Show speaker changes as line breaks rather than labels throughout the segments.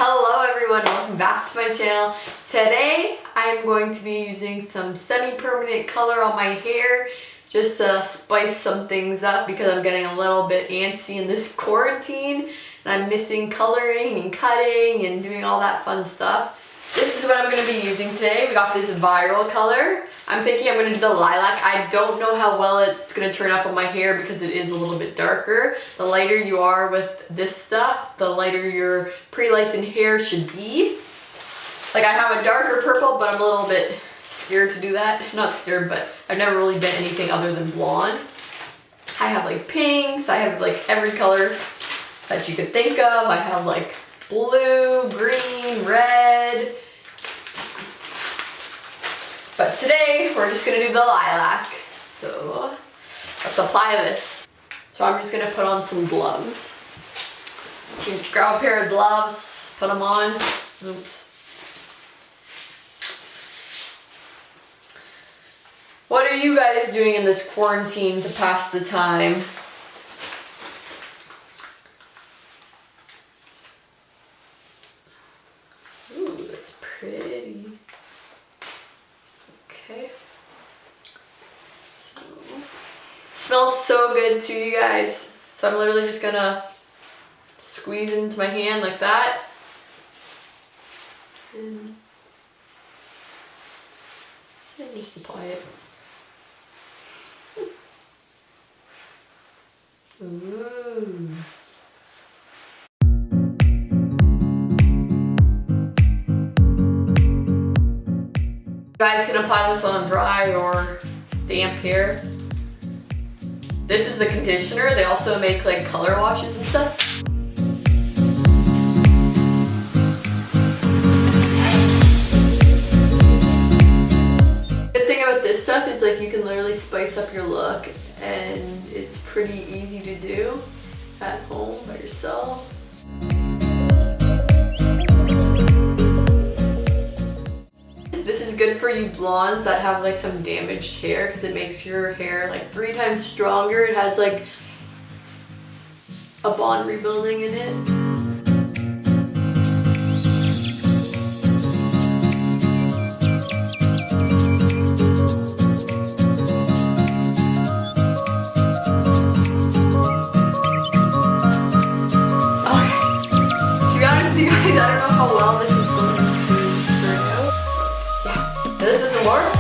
Hello everyone, welcome back to my channel. Today I'm going to be using some semi-permanent color on my hair just to spice some things up because I'm getting a little bit antsy in this quarantine and I'm missing coloring and cutting and doing all that fun stuff. This is what I'm going to be using today. We got this viral color. I'm thinking I'm going to do the lilac. I don't know how well it's going to turn up on my hair because it is a little bit darker. The lighter you are with this stuff, the lighter your pre-lightened hair should be. Like I have a darker purple, but I'm a little bit scared to do that. Not scared, but I've never really been anything other than blonde. I have like pinks, I have like every color that you could think of. I have like blue, green, red. But today we're just gonna do the lilac. So let's apply this. So I'm just gonna put on some gloves. You can just grab a pair of gloves, put them on. Oops. What are you guys doing in this quarantine to pass the time? Ooh, that's pretty. Okay. So, it smells so good too, you guys. So I'm literally just gonna squeeze it into my hand like that. And just apply it. Ooh. You guys can apply this on dry or damp hair. This is the conditioner. They also make like color washes and stuff. Good thing about this stuff is like you can literally spice up your look and it's pretty easy to do at home by yourself. This is good for you blondes that have like some damaged hair because it makes your hair like 3 times stronger. It has like a bond rebuilding in it.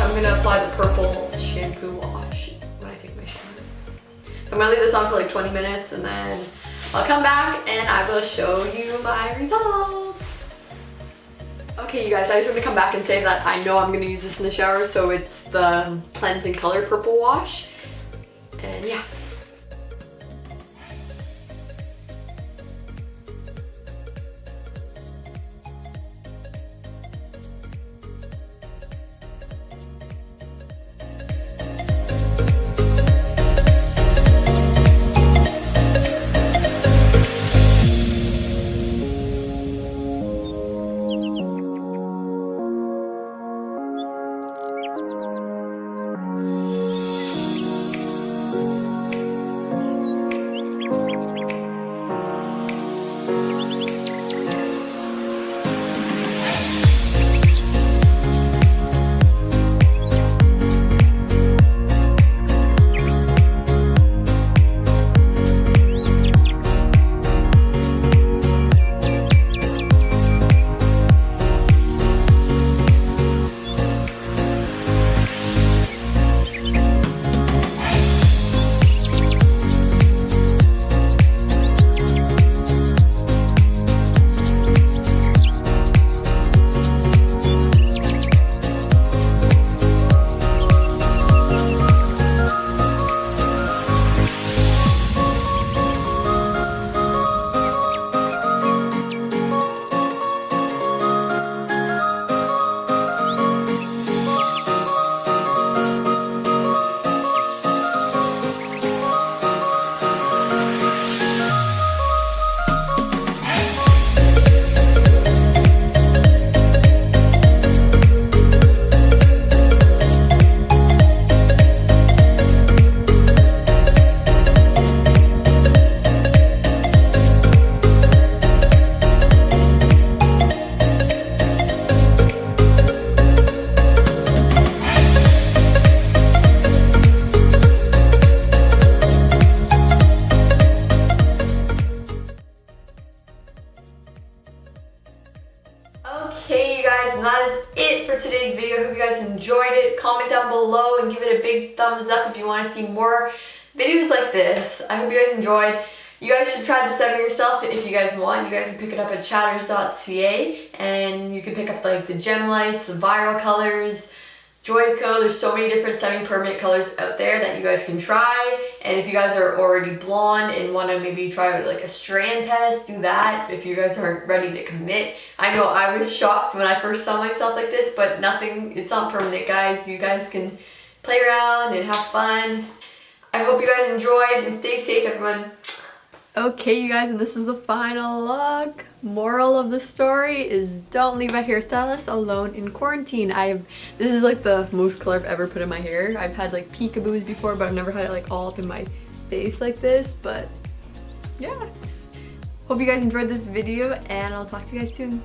I'm gonna apply the purple shampoo wash when I take my shower. I'm gonna leave this on for like 20 minutes and then I'll come back and I will show you my results. Okay you guys, I just want to come back and say that I know I'm gonna use this in the shower, so it's the Cleansing Color Purple Wash. And yeah. Okay, you guys, and that is it for today's video. I hope you guys enjoyed it. Comment down below and give it a big thumbs up if you want to see more videos like this. I hope you guys enjoyed. You guys should try this out yourself if you guys want. You guys can pick it up at chatters.ca, and you can pick up like the gem lights, the viral colors, Joico. There's so many different semi-permanent colors out there that you guys can try. And if you guys are already blonde and want to maybe try like a strand test, do that if you guys aren't ready to commit. I know I was shocked when I first saw myself like this, but nothing, it's not permanent, guys. You guys can play around and have fun. I hope you guys enjoyed, and stay safe, everyone. Okay, you guys, and this is the final look. Moral of the story is don't leave a hairstylist alone in quarantine. This is like the most color I've ever put in my hair. I've had like peekaboos before, but I've never had it like all up in my face like this. But yeah, hope you guys enjoyed this video, and I'll talk to you guys soon.